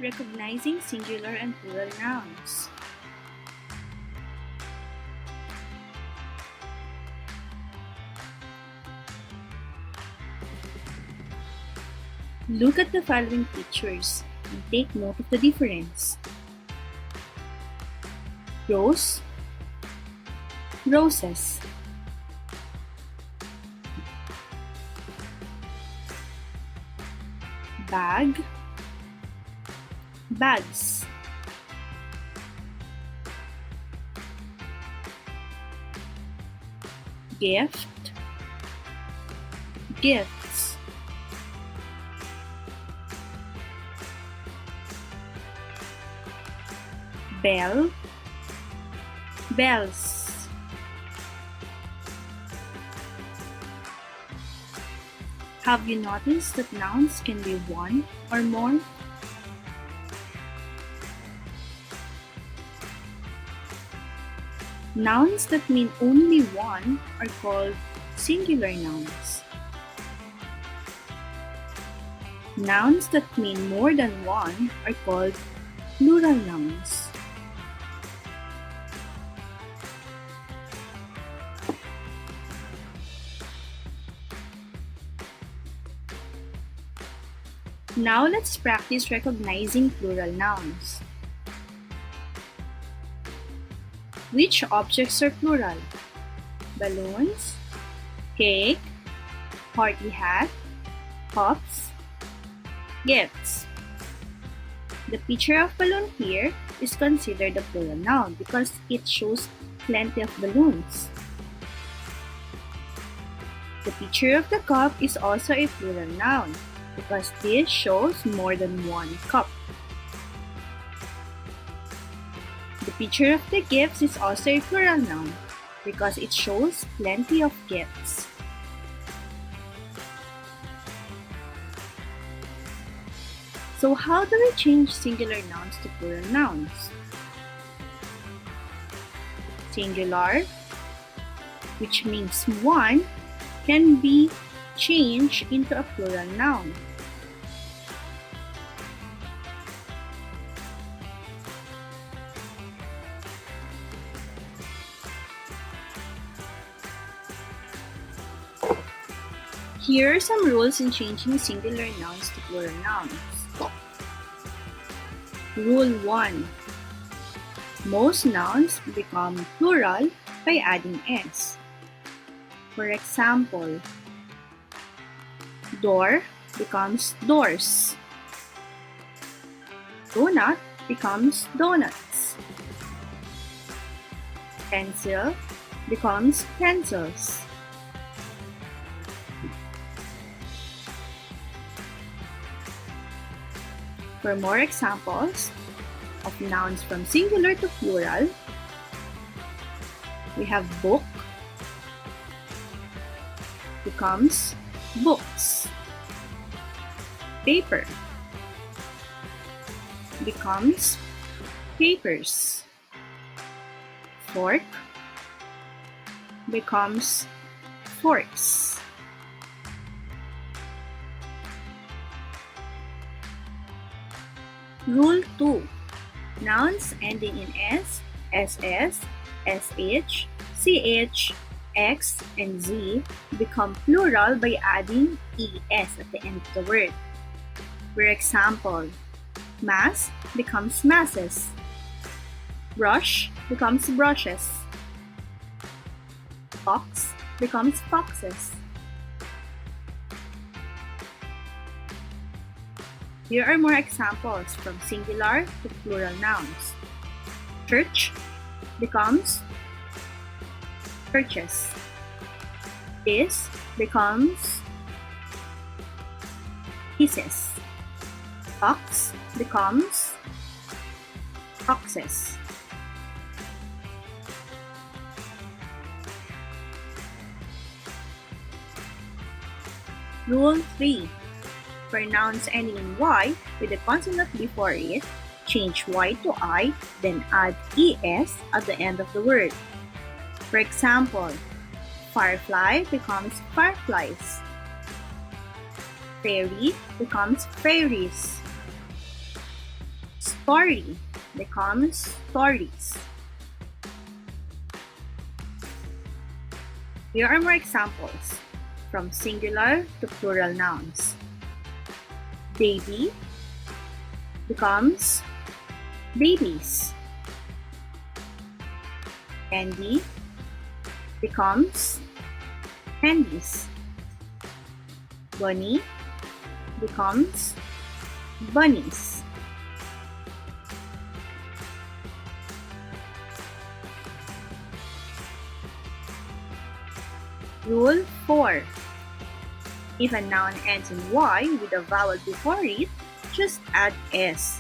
Recognizing singular and plural nouns. Look at the following pictures and take note of the difference. Rose, roses. Bag, bags. Gift, gifts. Bell, bells. Have you noticed that nouns can be one or more? Nouns that mean only one are called singular nouns. Nouns that mean more than one are called plural nouns. Now let's practice recognizing plural nouns. Which objects are plural? Balloons, cake, party hat, cups, gifts. The picture of balloon here is considered a plural noun because it shows plenty of balloons. The picture of the cup is also a plural noun because this shows more than one cup. The picture of the gifts is also a plural noun because it shows plenty of gifts. So how do we change singular nouns to plural nouns? Singular, which means one, can be changed into a plural noun. Here are some rules in changing singular nouns to plural nouns. Rule 1. Most nouns become plural by adding s. For example, door becomes doors. Donut becomes donuts. Pencil becomes pencils. For more examples of nouns from singular to plural, we have book becomes books. Paper becomes papers. Fork becomes forks. Rule 2. Nouns ending in s, ss, sh, ch, x, and z become plural by adding es at the end of the word. For example, mass becomes masses. Brush becomes brushes. Fox becomes foxes. Here are more examples from singular to plural nouns. Church becomes churches. This becomes pieces. Fox becomes foxes. Rule 3. For nouns ending in y with a consonant before it, change y to I, then add es at the end of the word. For example, firefly becomes fireflies. Fairy becomes fairies. Story becomes stories. Here are more examples from singular to plural nouns. Baby becomes babies. Candy becomes candies. Bunny becomes bunnies. Rule 4. If a noun ends in Y with a vowel before it, just add S.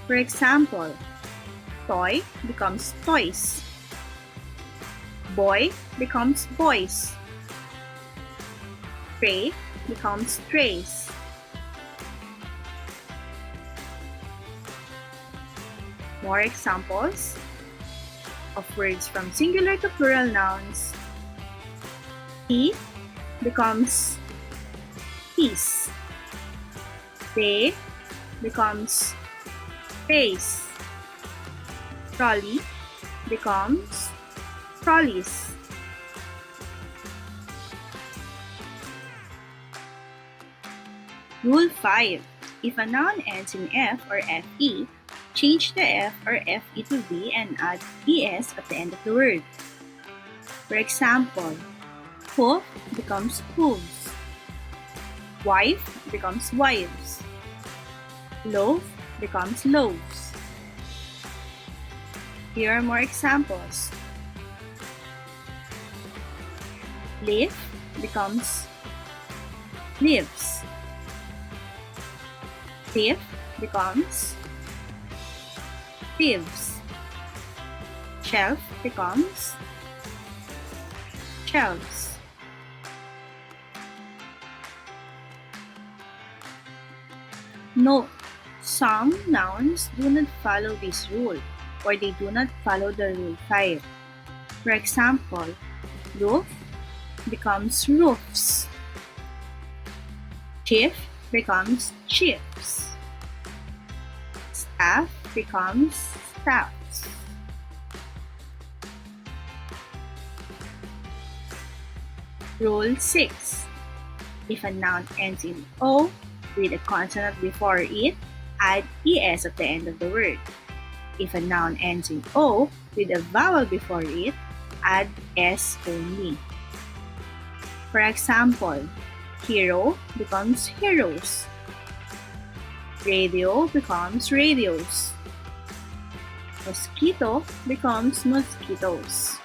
For example, toy becomes toys. Boy becomes boys. Tray becomes trays. More examples of words from singular to plural nouns. He becomes peace. They becomes face. Trolley becomes trolleys. Rule 5. If a noun ends in F or FE, change the F or FE to V and add ES at the end of the word. For example, hoof becomes hooves. Wife becomes wives. Loaf becomes loaves. Here are more examples. Leaf becomes leaves. Thief becomes thieves. Shelf becomes shelves. Note: some nouns do not follow this rule, or they do not follow the rule 5. For example, roof becomes roofs. Chief becomes chiefs. Staff becomes staffs. Rule 6. If a noun ends in O with a consonant before it, add ES at the end of the word. If a noun ends in O with a vowel before it, add S only. For example, hero becomes heroes. Radio becomes radios. Mosquito becomes mosquitoes.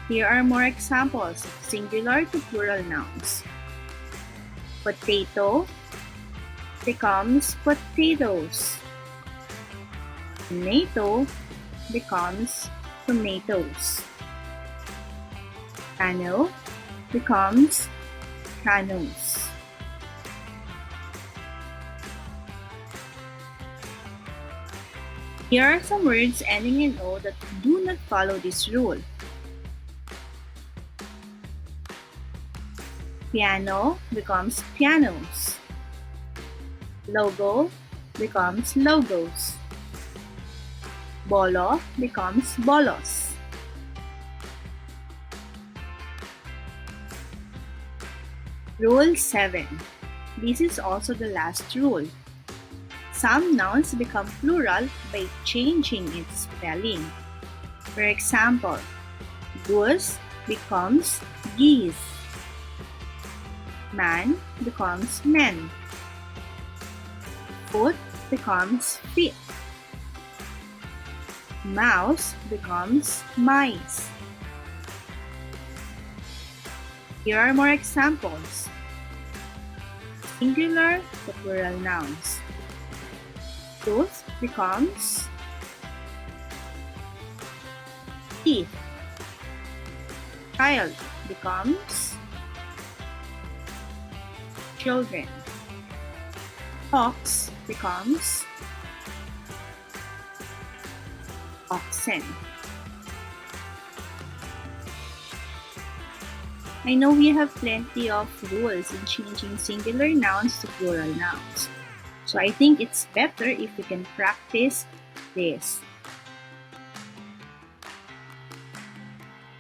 Here are more examples of singular to plural nouns. Potato becomes potatoes. Tomato becomes tomatoes. Canoe becomes canoes. Here are some words ending in O that do not follow this rule. Piano becomes pianos. Logo becomes logos. Bolo becomes bolos. Rule 7. This is also the last rule. Some nouns become plural by changing its spelling. For example, goose becomes geese. Man becomes men. Foot becomes feet. Mouse becomes mice. Here are more examples. Singular to plural nouns. Tooth becomes teeth. Child becomes children. Ox becomes oxen. I know we have plenty of rules in changing singular nouns to plural nouns. So I think it's better if we can practice this.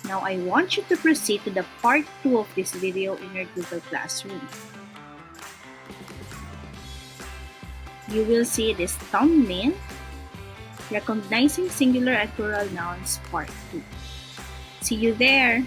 Now I want you to proceed to the part 2 of this video in your Google Classroom. You will see this thumbnail, Recognizing Singular and Plural Nouns Part 2. See you there!